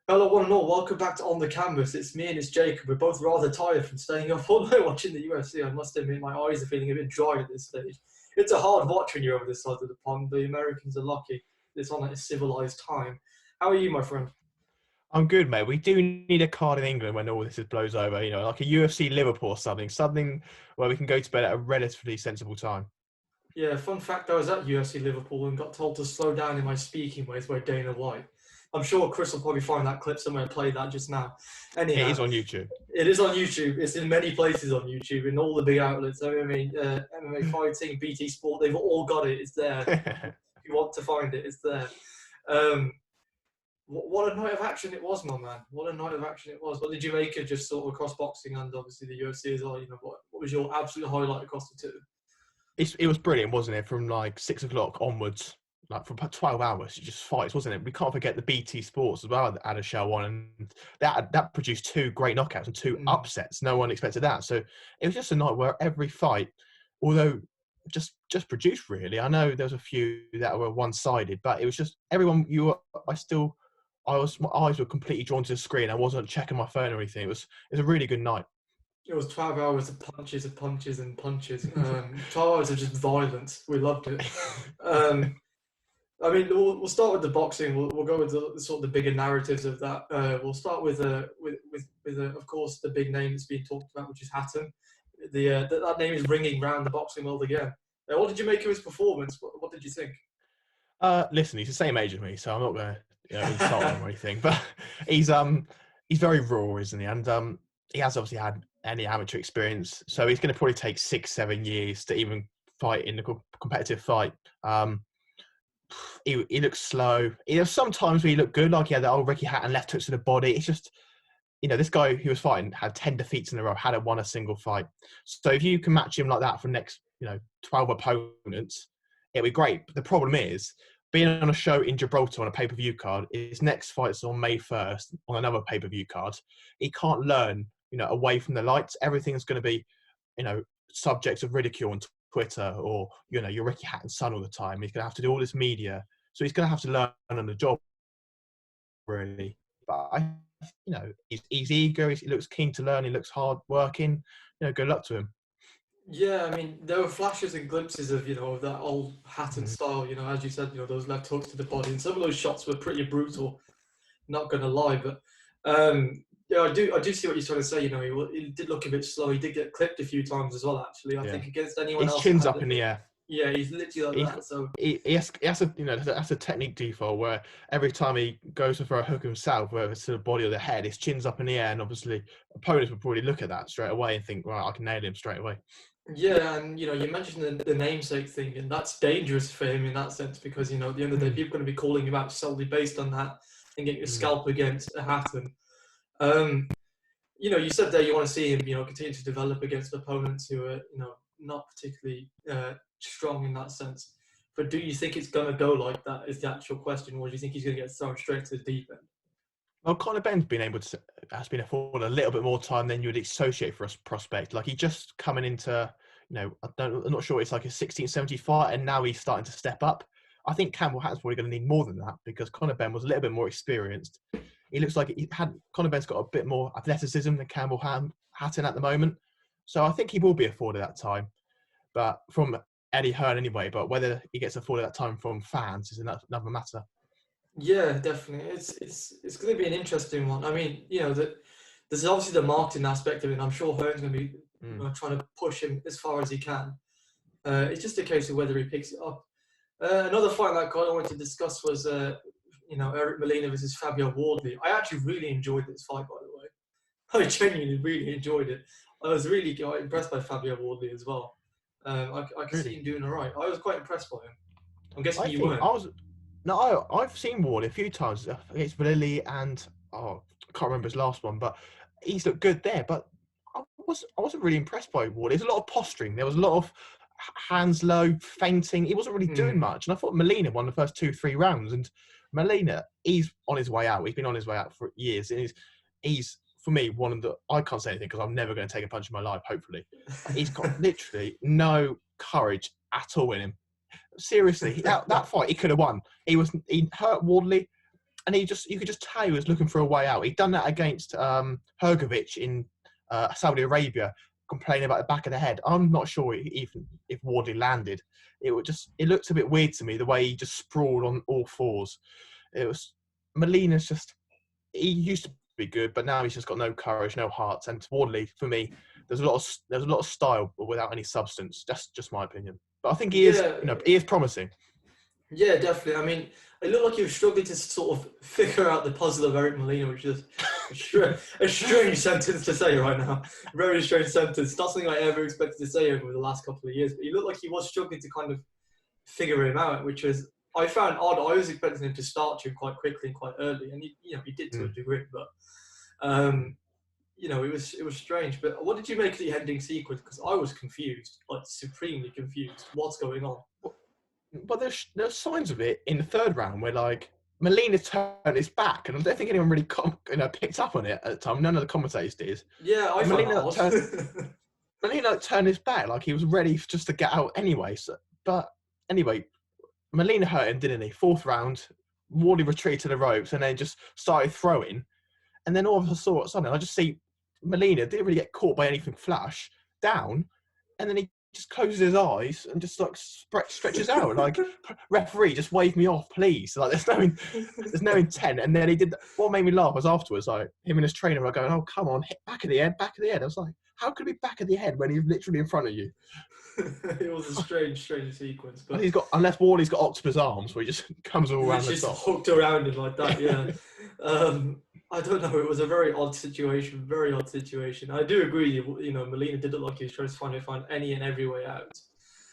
Hello, one and all. Welcome back to On the Canvas. It's me and it's Jacob. We're both rather tired from staying up all night watching the UFC. I must admit, my eyes are feeling a bit dry at this stage. It's a hard watch when you're over this side of the pond. The Americans are lucky. It's on at a civilized time. How are you, my friend? I'm good, mate. We do need a card in England when all this blows over, like a UFC Liverpool or something where we can go to bed at a relatively sensible time. Yeah, fun fact, I was at UFC Liverpool and got told to slow down in my speaking ways by Dana White. I'm sure Chris will probably find that clip somewhere and play that just now. It Anyhow, is on YouTube. it is on YouTube. It's in many places on YouTube, in all the big outlets. MMA fighting, BT Sport, they've all got it. It's there. If you want to find it, it's there. Um, what a night of action it was, my man. What a night of action it was. What did you make of just sort of across boxing and obviously the UFC as well? What was your absolute highlight across the two? It was brilliant, wasn't it? From like 6 o'clock onwards, like for about 12 hours, it just fights, wasn't it? We can't forget the BT Sports as well that had a show on, and that produced two great knockouts and two upsets. No one expected that. So it was just a night where every fight, although just produced really. I know there was a few that were one-sided, but it was just everyone. My eyes were completely drawn to the screen. I wasn't checking my phone or anything. It was a really good night. It was 12 hours of punches and punches and punches. 12 hours of just violence. We loved it. We'll start with the boxing. We'll go with the sort of the bigger narratives of that. We'll start with of course, the big name that's being talked about, which is Hatton. That name is ringing around the boxing world again. What did you make of his performance? What did you think? Listen, he's the same age as me, so I'm not going to insult him or anything. But he's very raw, isn't he? And he has obviously had any amateur experience, so he's going to probably take 6-7 years to even fight in a competitive fight. He looks slow. Sometimes he looked good, like he had that old Ricky Hatton left hooks to the body. It's just, this guy who was fighting had 10 defeats in a row, hadn't won a single fight. So if you can match him like that for the next, 12 opponents, it'll be great. But the problem is, being on a show in Gibraltar on a pay-per-view card, his next fight's on May 1st on another pay-per-view card. He can't learn, away from the lights. Everything's going to be, subjects of ridicule on Twitter or, your Ricky Hatton's son all the time. He's going to have to do all this media. So he's going to have to learn on the job, really. But, he's eager. He looks keen to learn. He looks hard working. Good luck to him. Yeah, there were flashes and glimpses of, of that old Hatton style, as you said, those left hooks to the body. And some of those shots were pretty brutal, not going to lie. But, I do see what you're trying to say. He did look a bit slow. He did get clipped a few times as well, actually. I think against anyone else. His chin's up in the air. Yeah, he's literally like that. So he has that's a technique default where every time he goes for a hook himself, whether it's to the body or the head, his chin's up in the air, and obviously opponents would probably look at that straight away and think, right, I can nail him straight away. Yeah, and you mentioned the namesake thing, and that's dangerous for him in that sense because at the end of the day, people are going to be calling him out solely based on that and getting a scalp against a Hatton. You said there you want to see him, continue to develop against opponents who are, not particularly strong in that sense. But do you think it's going to go like that? Is the actual question, or do you think he's going to get thrown straight to the deep end? Well, Conor Benn's has been afforded a little bit more time than you would associate for a prospect. Like, he just coming into, I'm not sure it's like a 16-17 fight, and now he's starting to step up. I think Campbell Hatton's probably going to need more than that because Conor Benn was a little bit more experienced. He looks like Conor Benn's got a bit more athleticism than Campbell Hatton at the moment. So I think he will be afforded that time. But from Eddie Hearn anyway, but whether he gets afforded that time from fans is another matter. Yeah, definitely. It's going to be an interesting one. There's obviously the marketing aspect of it. And I'm sure Hearn's going to be trying to push him as far as he can. It's just a case of whether he picks it up. Another fight that I wanted to discuss was, Eric Molina versus Fabio Woodley. I actually really enjoyed this fight, by the way. I genuinely really enjoyed it. I was really impressed by Fabio Woodley as well. I could see him doing all right. I was quite impressed by him. I'm guessing you weren't. I've seen Woodley a few times against Woodley and I can't remember his last one, but he's looked good there. But I wasn't really impressed by Woodley. There's a lot of posturing. There was a lot of hands low, feinting. He wasn't really doing much. And I thought Molina won the first 2-3 rounds. And Molina, he's on his way out. He's been on his way out for years. And he's for me, I can't say anything because I'm never going to take a punch in my life, hopefully. He's got literally no courage at all in him. Seriously, that fight he could have won. He hurt Woodley. and you could just tell he was looking for a way out. He'd done that against Hrgovic in Saudi Arabia, complaining about the back of the head. I'm not sure even if Woodley landed. It looked a bit weird to me, the way he just sprawled on all fours. Molina's he used to be good, but now he's just got no courage, no heart. And Woodley, for me, there's a lot of style, but without any substance. That's just my opinion. But I think he is promising. Yeah, definitely. I mean, it looked like he was struggling to sort of figure out the puzzle of Eric Molina, which is a strange sentence to say right now. Very strange sentence. Not something I ever expected to say over the last couple of years. But he looked like he was struggling to kind of figure him out, which I found odd. I was expecting him to start to quite quickly and quite early, and he did to a degree. But it was strange. But what did you make of the ending sequence? Because I was confused, like supremely confused. What's going on? But there's signs of it in the third round where like Molina turned his back, and I don't think anyone really picked up on it at the time. None of the commentators did. Yeah, I found that Molina turned his back like he was ready just to get out anyway. But anyway, Molina hurt him, didn't he? Fourth round, Woodley retreated to the ropes and then just started throwing. And then all of a sudden, I just see Molina didn't really get caught by anything flash, down, and then he just closes his eyes and just like stretches out. Like, referee, just wave me off, please. Like, there's no intent. And then he did. What made me laugh was afterwards, like him and his trainer were going, "Oh, come on, hit back of the head." I was like, how could it be back of the head when he's literally in front of you? It was a strange sequence. But unless Woodley's got octopus arms, where he just comes all around the top. Just hooked around him like that. Yeah. I don't know. It was a very odd situation. Very odd situation. I do agree. Molina did look like he was trying to find any and every way out.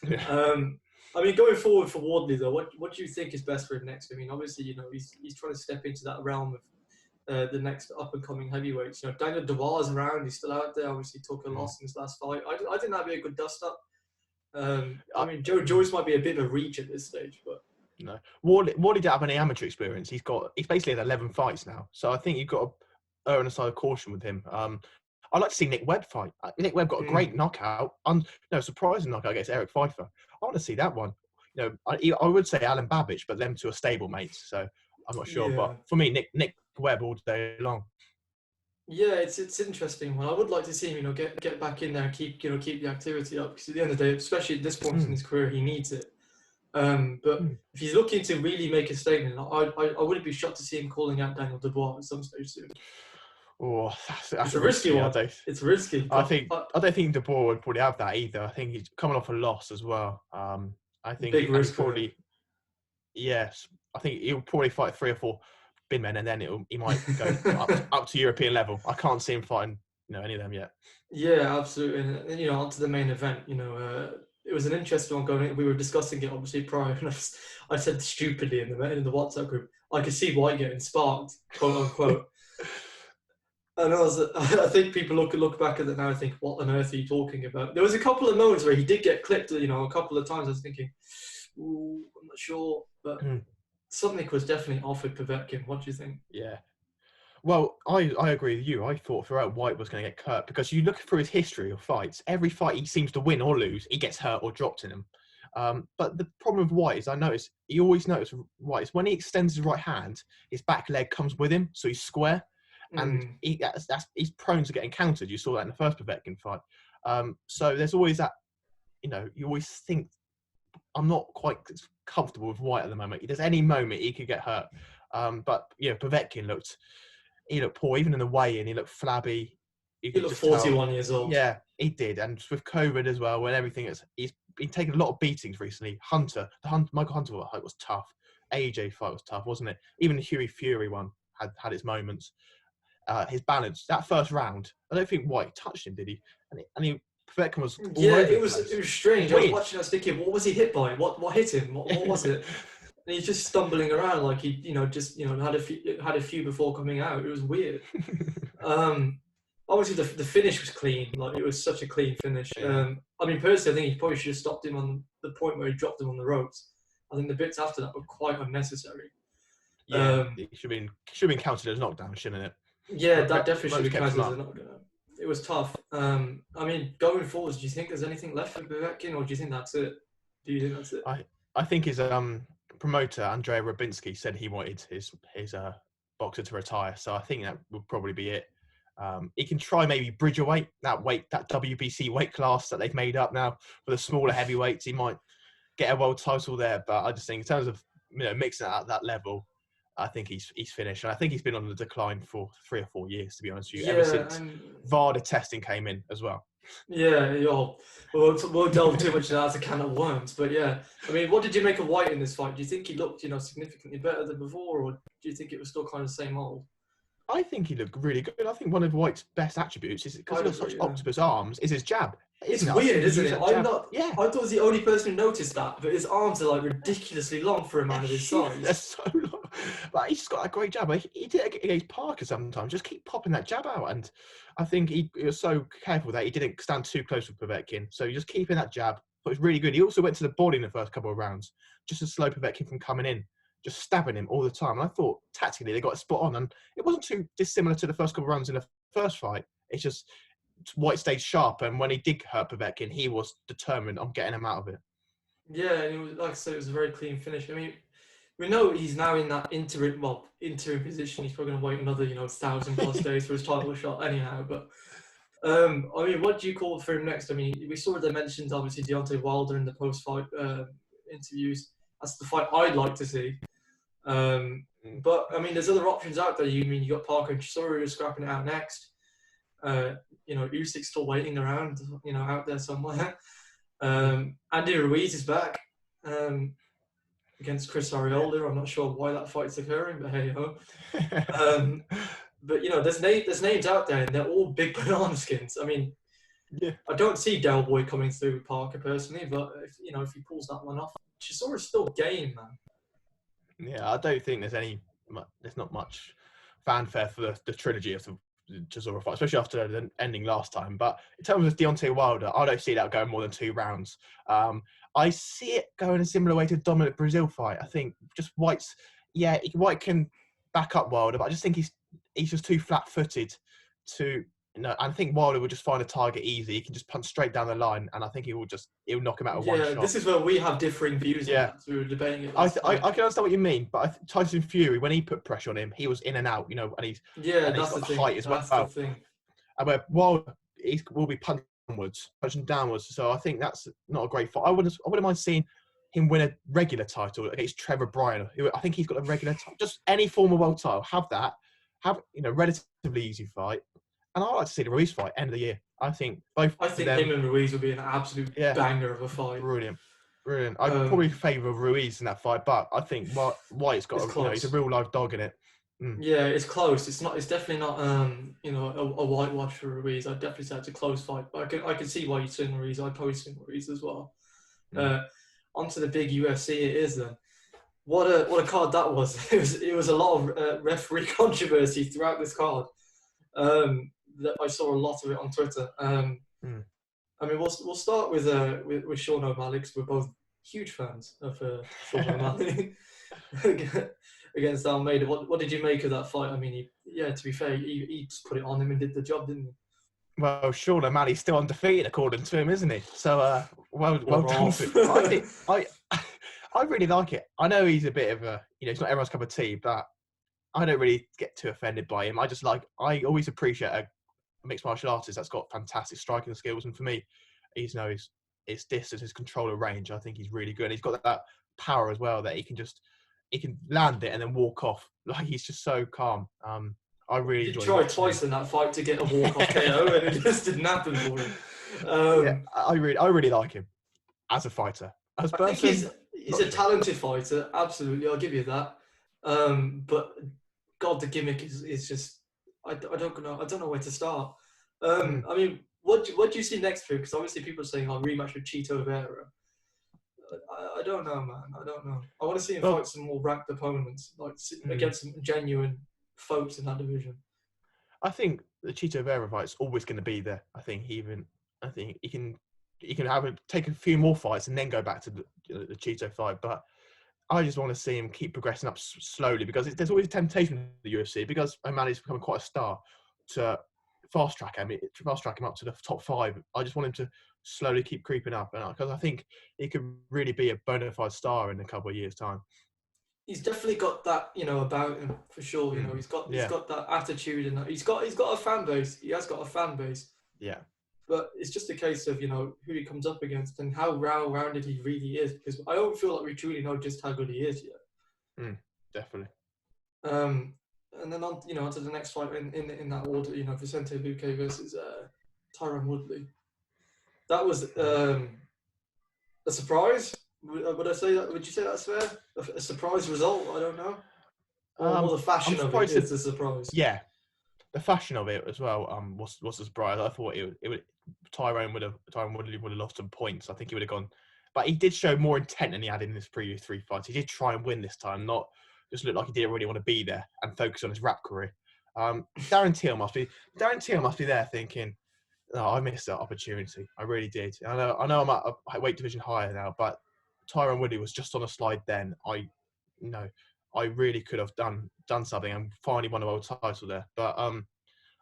Yeah. I mean, going forward for Woodley though, what do you think is best for him next? I mean, obviously, he's trying to step into that realm of the next up and coming heavyweights. Daniel Dubois is around. He's still out there. Obviously, took a loss in his last fight. I think that'd be a good dust up. I mean, Joe Joyce might be a bit of a reach at this stage, but. No, Woodley didn't have any amateur experience. He's basically had 11 fights now, so I think you've got to err on the side of caution with him. I'd like to see Nick Webb fight. Nick Webb got a great knockout, surprising knockout against Eric Pfeiffer. I want to see that one. I would say Alan Babbage, but them two are stable mates, so I'm not sure. Yeah. But for me, Nick Webb all day long. Yeah, it's interesting. Well, I would like to see him, get back in there and keep the activity up, because at the end of the day, especially at this point in his career, he needs it. But if he's looking to really make a statement, I wouldn't be shocked to see him calling out Daniel Dubois at some stage soon. Oh, that's a risky one. It's risky. I don't think Dubois would probably have that either. I think he's coming off a loss as well. I think big risk probably. Yes, I think he'll probably fight 3 or 4 big men, and then he might go up to European level. I can't see him fighting any of them yet. Yeah, absolutely. And on to the main event. It was an interesting one going. We were discussing it obviously prior, and I said stupidly in the WhatsApp group, I could see Whyte getting sparked, quote unquote. And I think people look back at it now and think, what on earth are you talking about? There was a couple of moments where he did get clipped, a couple of times. I was thinking, I'm not sure, but something was definitely off with Povetkin. What do you think? Yeah. Well, I agree with you. I thought throughout Whyte was going to get hurt, because you look through his history of fights, every fight he seems to win or lose, he gets hurt or dropped in them. But the problem with Whyte is you always notice Whyte is when he extends his right hand, his back leg comes with him, so he's square. And he's prone to getting countered. You saw that in the first Povetkin fight. So there's always that, you always think, I'm not quite comfortable with Whyte at the moment. There's any moment he could get hurt. But Povetkin looked poor. Even in the weigh-in, he looked flabby. He looked 41 years old. Yeah, he did. And with COVID as well, when everything he's been taking a lot of beatings recently. Michael Hunter fight was tough. AJ fight was tough, wasn't it? Even the Huey Fury one had its moments. His balance, that first round, I don't think Whyte touched him, did he? And Povetkin was it was strange. I was watching, I was thinking, what was he hit by? What hit him? What was it? And he's just stumbling around like he, had a few before coming out. It was weird. Obviously the finish was clean. Like, it was such a clean finish. I mean, personally, I think he probably should have stopped him on the point where he dropped him on the ropes. I think the bits after that were quite unnecessary. Yeah, it should have been counted as knockdown, shouldn't it? Yeah, that definitely should be counted as a knockdown. It was tough. I mean, going forward, do you think there's anything left for Povetkin, or do you think that's it? I think his promoter Andrei Rubinski said he wanted his boxer to retire, so I think that would probably be it. He can try maybe bridge a weight, that WBC weight class that they've made up now for the smaller heavyweights. He might get a world title there, but I just think in terms of mixing it at that level, I think he's finished, and I think he's been on the decline for 3 or 4 years, to be honest with you, ever since VADA testing came in as well. Yeah, we'll delve too much into that as a can of worms, but yeah, I mean, what did you make of Whyte in this fight? Do you think he looked, significantly better than before, or do you think it was still kind of the same old? I think he looked really good. I think one of Whyte's best attributes is because he has such octopus arms. Is his jab? It's weird, isn't it? I thought I was the only person who noticed that, but his arms are like ridiculously long for a man of his size. They're so long. Like, he's just got a great jab. Like, he did it against Parker sometimes. Just keep popping that jab out, and I think he was so careful that he didn't stand too close with Povetkin. So just keeping that jab. But it's really good. He also went to the body in the first couple of rounds, just to slow Povetkin from coming in, just stabbing him all the time. And I thought tactically they got a spot on, and it wasn't too dissimilar to the first couple of rounds in the first fight. It's just Whyte stayed sharp, and when he did hurt Povetkin, he was determined on getting him out of it. Yeah, and it was, like I said, it was a very clean finish. I mean, we know he's now in that interim position. He's probably going to wait another, 1,000+ days for his title shot anyhow. But I mean, what do you call for him next? I mean, we saw they mentioned obviously Deontay Wilder in the post-fight interviews. That's the fight I'd like to see. But I mean, there's other options out there. You got Parker and Chisora scrapping it out next. Usyk's still waiting around, out there somewhere. Andy Ruiz is back against Chris Arreola. I'm not sure why that fight's occurring, but hey ho. But there's names out there, and they're all big banana skins. I mean, I don't see Del Boy coming through Parker personally, but if he pulls that one off, Chisora's still game, man. Yeah, I don't think there's not much fanfare for the trilogy of the Chisora fight, especially after the ending last time. But in terms of Deontay Wilder, I don't see that going more than 2 rounds. I see it going a similar way to the Dominic Brazil fight. I think just Whyte can back up Wilder, but I just think he's just too flat-footed to. I think Wilder will just find a target easy. He can just punch straight down the line, and I think he'll knock him out with one shot. Yeah, this is where we have differing views. On that. We were debating it. I can understand what you mean, but Tyson Fury, when he put pressure on him, he was in and out. And he's that's got the thing. height as well. That's the thing. And where Wilder will be punching downwards. So I think that's not a great fight. I wouldn't mind seeing him win a regular title against Trevor Bryan. I think he's got a regular title. Just any form of world title. Have that. Have relatively easy fight. And I'd like to see the Ruiz fight end of the year. I think both. I think him and Ruiz would be an absolute banger of a fight. Brilliant. I'd probably favour Ruiz in that fight, but I think Whyte's got he's a real live dog in it. Yeah, it's close. It's definitely not a whitewash for Ruiz. I'd definitely say it's a close fight. But I can see why you'd swing Ruiz. I'd probably swing Ruiz as well. Onto the big UFC it is then. What a card that was. It was a lot of referee controversy throughout this card. I saw a lot of it on Twitter. I mean, we'll start with Sean O'Malley, because we're both huge fans of Sean O'Malley against Almeida. What did you make of that fight? I mean, to be fair, he just put it on him and did the job, didn't he? Well, Sean O'Malley's still undefeated according to him, isn't he? So well done to him. I really like it. I know he's a bit of a it's not everyone's cup of tea, but I don't really get too offended by him. I always appreciate a mixed martial artist that's got fantastic striking skills, and for me, his distance, his controller range. I think he's really good. And he's got that power as well that he can land it and then walk off. Like, he's just so calm. I really enjoy. He tried twice in that fight to get a walk off KO, and it just didn't happen for him. I really like him as a fighter. As a person, he's a talented fighter. Absolutely, I'll give you that. But God, the gimmick is just. I don't know where to start. I mean, what do you see next for? Because obviously people are saying, rematch with Chito Vera. I don't know, man. I don't know. I want to see him fight some more ranked opponents, against some genuine folks in that division. I think the Chito Vera fight's always going to be there. I think he can take a few more fights and then go back to the Chito fight, but I just want to see him keep progressing up slowly, because there's always a temptation in the UFC, because O'Malley's becoming quite a star, to fast track him up to the top 5. I just want him to slowly keep creeping up, because I think he could really be a bona fide star in a couple of years' time. he's definitely got that, about him for sure. He's got that attitude, and he's got a fan base. He has got a fan base. Yeah. But it's just a case of, who he comes up against and how well-rounded he really is. Because I don't feel like we truly know just how good he is yet. Definitely. And then on to the next fight in that order, Vicente Luque versus Tyron Woodley. That was a surprise. Would I say that? Would you say that's fair? A surprise result? I don't know. Or the fashion of it is a surprise. Yeah, the fashion of it as well. Was a surprise. I thought Tyron Woodley would have lost some points. I think he would have gone, but he did show more intent than he had in his previous 3 fights. He did try and win this time, not just look like he didn't really want to be there and focus on his rap career. Darren Till must be there thinking, no, I missed that opportunity. I really did. I know I'm at a weight division higher now, but Tyron Woodley was just on a slide then. I really could have done something and finally won a world title there. But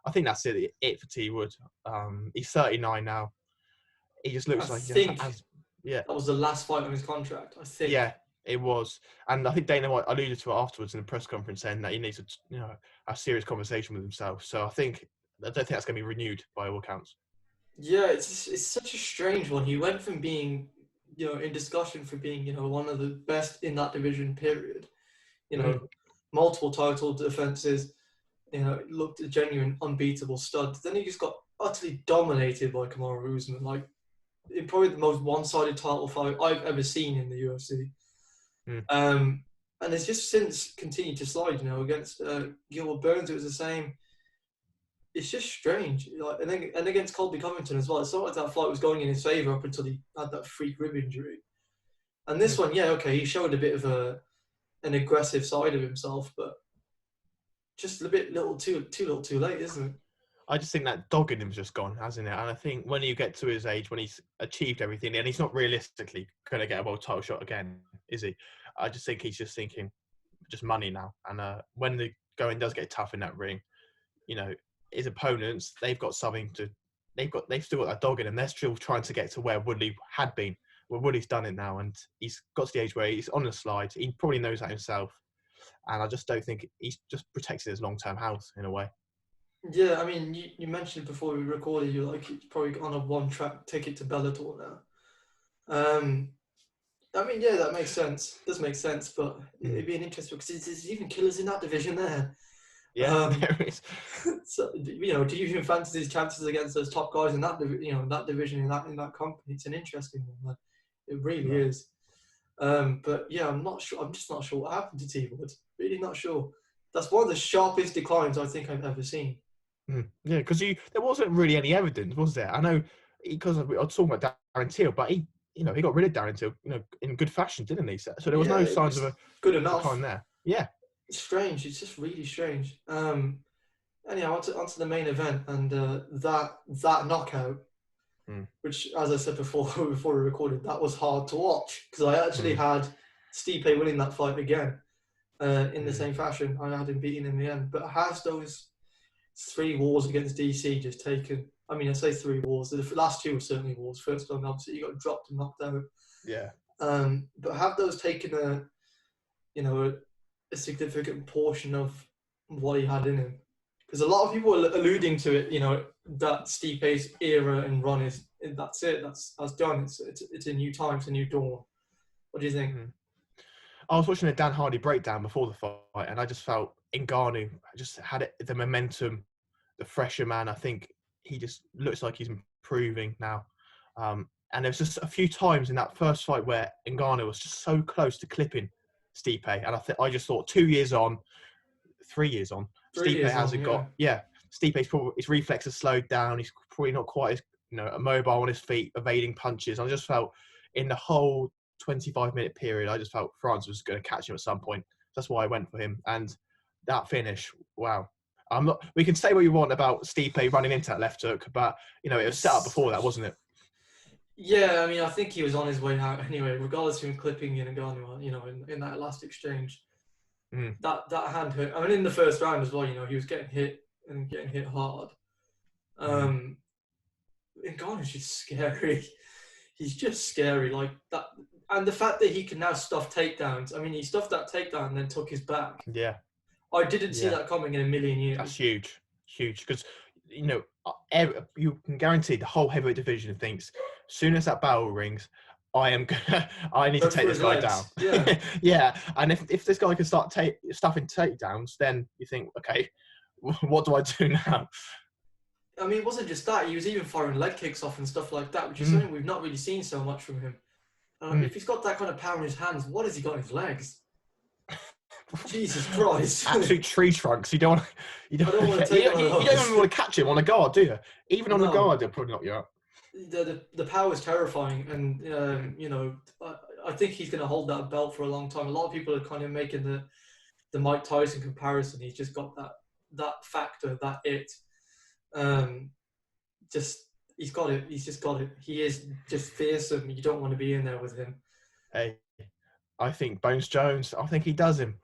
I think that's it for T Wood. He's 39 now. He just looks that was the last fight on his contract. I think. Yeah, it was. And I think Dana White alluded to it afterwards in the press conference, saying that he needs to a serious conversation with himself. So I don't think that's going to be renewed by all accounts. Yeah, it's such a strange one. He went from being, in discussion for being, one of the best in that division, period. Multiple title defenses, looked a genuine unbeatable stud. Then he just got utterly dominated by Kamaru Usman, like in probably the most one-sided title fight I've ever seen in the UFC. And it's just since continued to slide, against Gilbert Burns, it was the same. It's just strange. And against Colby Covington as well. It's not like that fight was going in his favour up until he had that freak rib injury. And this one, he showed a bit of an aggressive side of himself, but just a bit too little too late, isn't it? I just think that dog in him's just gone, hasn't it? And I think when you get to his age, when he's achieved everything, and he's not realistically going to get a world title shot again, is he? I just think he's just thinking just money now. And when the going does get tough in that ring, his opponents, they've got something to. They've still got that dog in them. They're still trying to get to where Woodley had been. Well, Woodley's done it now, and he's got to the age where he's on the slide. He probably knows that himself, and I just don't think he's just protecting his long-term health in a way. Yeah, I mean, you mentioned before we recorded, you're like he's probably on a one-track ticket to Bellator now. I mean, yeah, that makes sense. It does make sense, but it'd be an interesting because there's even killers in that division there. Yeah, there is. So, do you even fancy his chances against those top guys in that division in that company? It's an interesting one. Man. It really is. But yeah, I'm not sure. I'm just not sure what happened to T Wood. Really not sure. That's one of the sharpest declines I think I've ever seen. Yeah, because there wasn't really any evidence, was there? I know because I was talking about Darren Till, but he got rid of Darren Till, in good fashion, didn't he? So there was no signs of a good enough decline there. Yeah. It's strange. It's just really strange. Anyhow, onto the main event and that knockout, which, as I said before we recorded, that was hard to watch because I actually had Stipe winning that fight again in the same fashion. I had him beating in the end. But has those 3 wars against DC just taken? I mean, I say 3 wars. The last 2 were certainly wars. First one, obviously, you got dropped and knocked out. Yeah. But have those taken a significant portion of what he had in him? Because a lot of people are alluding to it, that Stipe's era and run that's it, that's done. It's a new time, it's a new dawn. What do you think? I was watching a Dan Hardy breakdown before the fight, and I just felt Ngannou just had the momentum, the fresher man. I think he just looks like he's improving now. And there's just a few times in that first fight where Ngannou was just so close to clipping Stipe, and I just thought 2 years on, 3 years on, Stipe hasn't got. Yeah, Stipe's probably his reflexes slowed down. He's probably not quite as mobile on his feet, evading punches. I just felt in the whole 25-minute period, I just felt France was going to catch him at some point. That's why I went for him. And that finish, wow. We can say what you want about Stipe running into that left hook, but it was set up before that, wasn't it? Yeah, I mean, I think he was on his way out anyway, regardless of him clipping Ngannou, in that last exchange. That hand hurt. I mean, in the first round as well, he was getting hit and getting hit hard. Ngannou's just scary. he's just scary like that. And the fact that he can now stuff takedowns. I mean, he stuffed that takedown and then took his back. Yeah. I didn't see that coming in a million years. That's huge. Because, you can guarantee the whole heavyweight division thinks, as soon as that bell rings, I need to take this guy down. Yeah. Yeah. And if this guy can start stuffing takedowns, then you think, okay, what do I do now? I mean, it wasn't just that. He was even firing leg kicks off and stuff like that, which is something we've not really seen so much from him. If he's got that kind of power in his hands, what has he got in his legs? Jesus Christ! Absolute tree trunks. You don't even want to catch him on a guard, do you? Even on a guard, they'll probably knock you out. The power is terrifying, and I think he's going to hold that belt for a long time. A lot of people are kind of making the Mike Tyson comparison. He's just got that factor, that it. He's got it. He's just got it. He is just fearsome. You don't want to be in there with him. Hey, I think Bones Jones. I think he does him.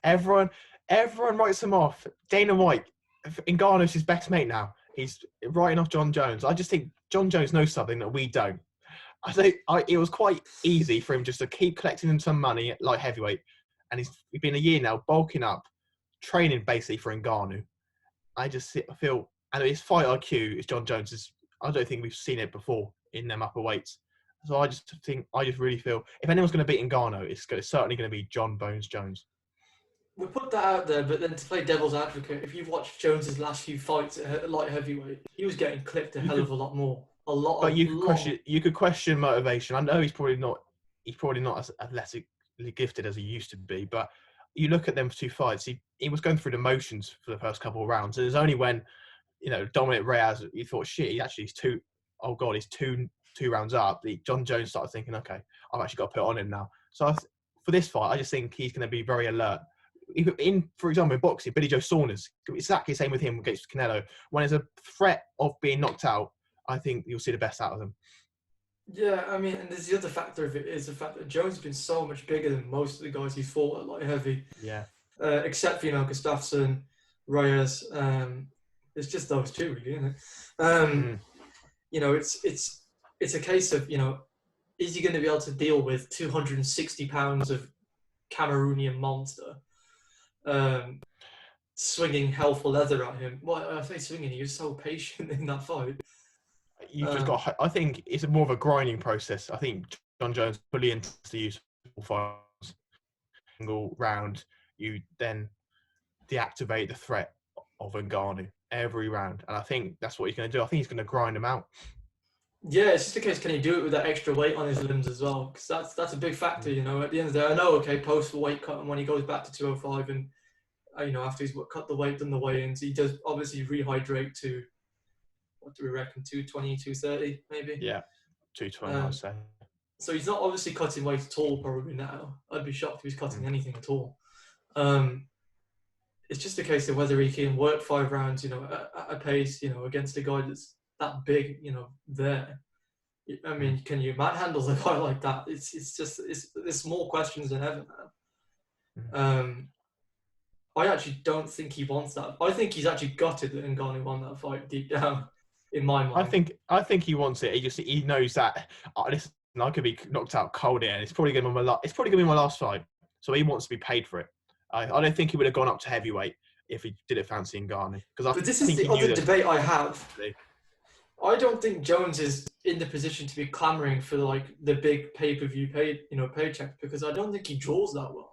Everyone writes him off. Dana White, Ngannou's his best mate now. He's writing off John Jones. I just think John Jones knows something that we don't. I think it was quite easy for him just to keep collecting him some money at light heavyweight, and he's been a year now bulking up, training basically for Ngannou. I feel, and his fight IQ is John Jones's. I don't think we've seen it before in them upper weights. So I just really feel if anyone's going to beat Ngannou, it's certainly going to be John Bones Jones. We put that out there, but then to play devil's advocate, if you've watched Jones's last few fights at light heavyweight, he was getting clipped a hell of a lot more. You could question motivation. I know he's probably not as athletically gifted as he used to be, but you look at them two fights, he was going through the motions for the first couple of rounds. And it was only when, Dominic Reyes, you thought, shit, he's two rounds up. John Jones started thinking, okay, I've actually got to put on him now. So for this fight, I just think he's going to be very alert. For example, in boxing, Billy Joe Saunders, exactly the same with him against Canelo. When there's a threat of being knocked out, I think you'll see the best out of them. Yeah, I mean, and there's the other factor of it is the fact that Jones has been so much bigger than most of the guys he's fought at light heavy. Yeah. Except for, Gustafsson, Reyes. It's just those two, really, isn't it? It's a case of, is he going to be able to deal with 260 pounds of Cameroonian monster swinging hell for leather at him? Well, I say swinging, he was so patient in that fight. I think it's more of a grinding process. I think John Jones fully intends to use fights. Single round, you then deactivate the threat of Ngannou every round. And I think that's what he's going to do. I think he's going to grind him out. Yeah, it's just a case, can he do it with that extra weight on his limbs as well? Because that's a big factor, At the end of the day, I know, post weight cut, and when he goes back to 205 and, after he's cut the weight, done the weigh-ins, he does obviously rehydrate to, what do we reckon, 220, 230 maybe? Yeah, 220, I'd say. So he's not obviously cutting weight at all probably now. I'd be shocked if he's cutting anything at all. It's just a case of whether he can work 5 rounds, at a pace, against a guy that's that big, there. I mean, can you manhandle a guy like that? There's more questions than ever, man. I actually don't think he wants that. I think he's actually gutted that Ngannou won that fight deep down, in my mind. I think he wants it. He knows that I could be knocked out cold here, and it's probably going to be my last fight. So he wants to be paid for it. I don't think he would have gone up to heavyweight if he did it fancy Ngannou. But this is the other debate I have. I don't think Jones is in the position to be clamoring for the big pay-per-view paycheck, because I don't think he draws that well.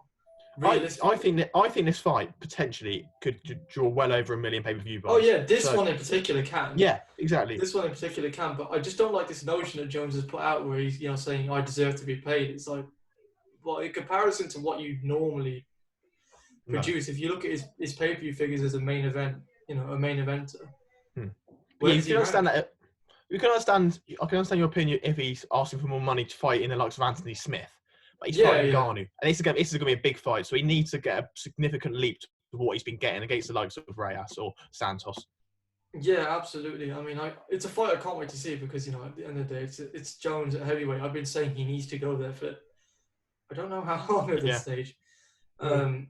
I think this fight potentially could draw well over 1 million pay-per-view buys. Oh yeah, this one in particular can. Yeah, exactly. This one in particular can, but I just don't like this notion that Jones has put out where he's saying I deserve to be paid. It's like, well, in comparison to what you normally produce, if you look at his pay-per-view figures as a main event, a main eventer. Yeah, you can understand that. I can understand your opinion if he's asking for more money to fight in the likes of Anthony Smith. But he's fighting Ngannou, and this is going to be a big fight, so he needs to get a significant leap to what he's been getting against the likes of Reyes or Santos. Yeah, absolutely. I mean, it's a fight I can't wait to see because at the end of the day, it's Jones at heavyweight. I've been saying he needs to go there for I don't know how long at this stage. To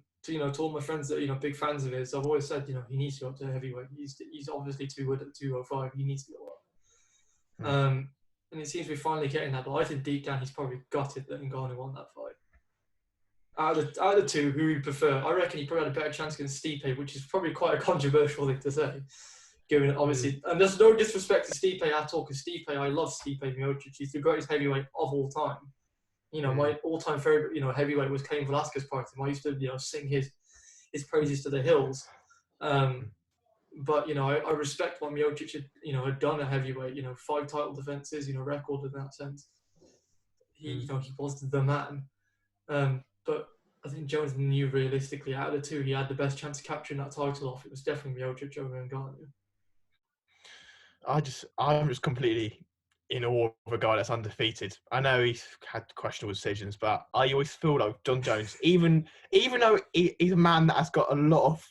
all my friends that big fans of his, I've always said he needs to go up to heavyweight. He's obviously too good at 205. He needs to go up. and it seems we're finally getting that. But I think deep down he's probably gutted that Ngannou won that fight. Out of the two, who you prefer? I reckon he probably had a better chance against Stipe, which is probably quite a controversial thing to say. Given obviously, and there's no disrespect to Stipe at all, because Stipe, I love Stipe Miocic. He's the greatest heavyweight of all time. You know, my all-time favorite, heavyweight was Cain Velasquez prior to him. I used to, sing his praises to the hills. But I respect what Miocic had done at heavyweight. 5 title defenses, record in that sense. He was the man. But I think Jones knew realistically out of the two, he had the best chance of capturing that title off. It was definitely Miocic over Ngannou. I'm just completely in awe of a guy that's undefeated. I know he's had questionable decisions, but I always feel like John Jones, even though he's a man that has got a lot of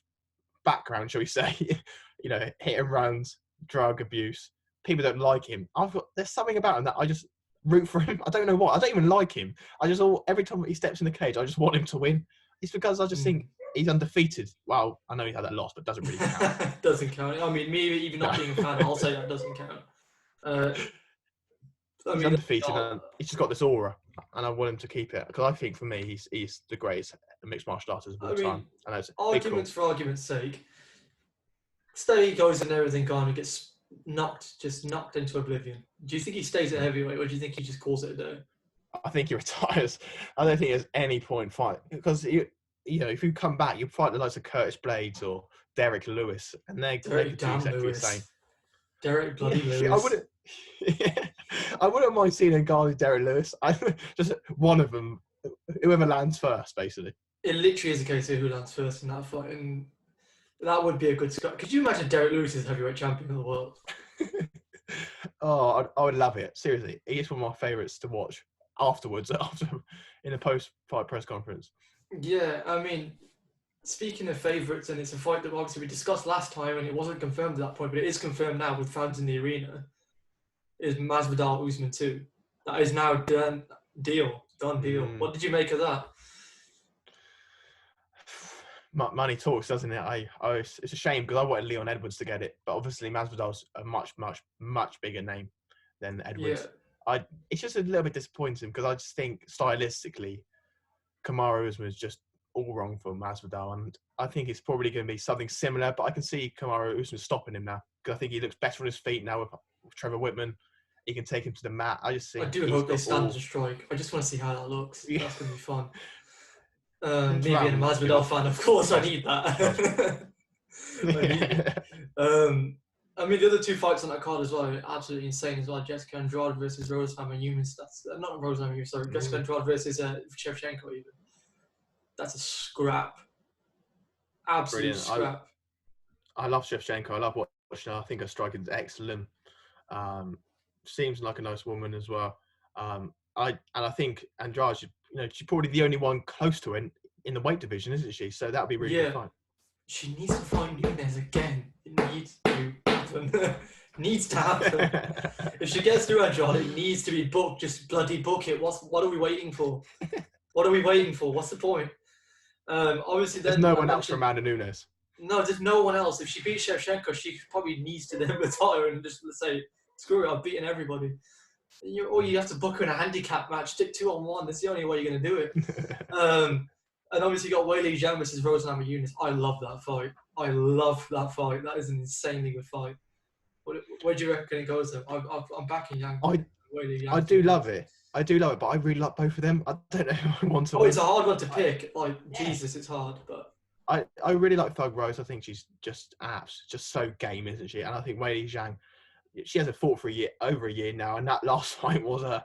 background, shall we say, hit and runs, drug abuse, people don't like him. There's something about him that I just root for him. I don't know what. I don't even like him. Every time he steps in the cage, I just want him to win. It's because I just think he's undefeated. Well, I know he had that loss, but it doesn't really count. Doesn't count. I mean, me even not being a fan, I'll say that doesn't count. He's undefeated, and he's just got this aura, and I want him to keep it because I think for me he's the greatest mixed martial artist of all time. And arguments for argument's sake, say he goes in there with Ngannou, gets knocked into oblivion. Do you think he stays at heavyweight, or do you think he just calls it a day? I think he retires. I don't think there's any point fight because if you come back, you fight the likes of Curtis Blades or Derek Lewis, and they do exactly the same. Derek bloody Lewis. I wouldn't mind seeing a guy with Derek Lewis. Just one of them, whoever lands first, basically. It literally is a case of who lands first in that fight, and that would be a good score. Could you imagine Derek Lewis as heavyweight champion of the world? Oh, I would love it. Seriously, he's one of my favourites to watch afterwards, in a post-fight press conference. Yeah, I mean, speaking of favourites, and it's a fight that obviously we discussed last time, and it wasn't confirmed at that point, but it is confirmed now with fans in the arena, is Masvidal Usman 2. That is now done deal. What did you make of that? Money talks, doesn't it? It's a shame because I wanted Leon Edwards to get it, but obviously Masvidal's a much, much, much bigger name than Edwards. Yeah. It's just a little bit disappointing because I just think stylistically, Kamaru Usman is just all wrong for Masvidal, and I think it's probably going to be something similar. But I can see Kamaru Usman stopping him now because I think he looks better on his feet now with Trevor Whitman. He can take him to the mat. I do hope they stand to strike. I just want to see how that looks. Yeah. That's going to be fun. Me being a Masvidal fan, of course, I need that. I mean, the other 2 fights on that card as well are absolutely insane as well. Jessica Andrade versus Rosemary Newman. Not Rosemary Newman, sorry. Jessica Andrade versus Shevchenko even. That's a scrap. Absolute scrap. I love Shevchenko. I love watching her. I think her striking is excellent. Seems like a nice woman as well. I think Andrade, she's probably the only one close to it in the weight division, isn't she? So that would be really good fun. She needs to fight Nunes again. It needs to happen. Needs to happen. If she gets through Andrade, it needs to be booked. Just bloody book it. What are we waiting for? What are we waiting for? What's the point? Obviously, there's no one else for Amanda Nunes. No, there's no one else. If she beats Shevchenko, she probably needs to then retire and just say, screw it, I've beaten everybody. Or you have to book her in a handicap match, stick 2-on-1. That's the only way you're going to do it. And obviously you got Weili Zhang versus Rosemary Namajunas. I love that fight. That is an insanely good fight. Where do you reckon it goes though? I'm backing Yang. I do love it, but I really like both of them. I don't know who I want to win. It's a hard one to pick. Jesus, it's hard, but I really like Thug Rose. I think she's just so game, isn't she? And I think Weili Zhang, she hasn't fought for over a year now, and that last fight was a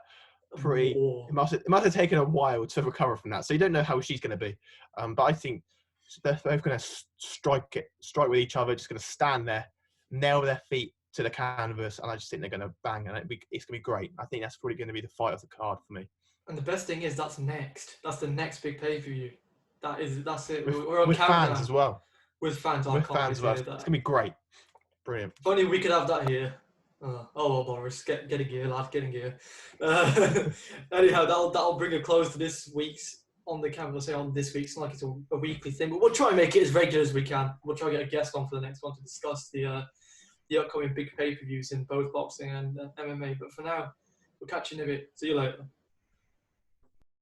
pretty. It must have taken a while to recover from that. So you don't know how she's going to be. But I think they're both going to strike with each other. Just going to stand there, nail their feet to the canvas, and I just think they're going to bang, and it's going to be great. I think that's probably going to be the fight of the card for me. And the best thing is that's next. That's the next big pay-per-view. That's it. We're on with fans as well. With fans, with fans as well. It's going to be great. Brilliant. If only we could have that here. Well, Boris, get a gear, lad, get a gear. Anyhow, that'll bring a close to this week's on the camera. Say on this week's, like it's a weekly thing, but we'll try and make it as regular as we can. We'll try and get a guest on for the next one to discuss the upcoming big pay-per-views in both boxing and MMA. But for now, We'll catch you in a bit. See you later.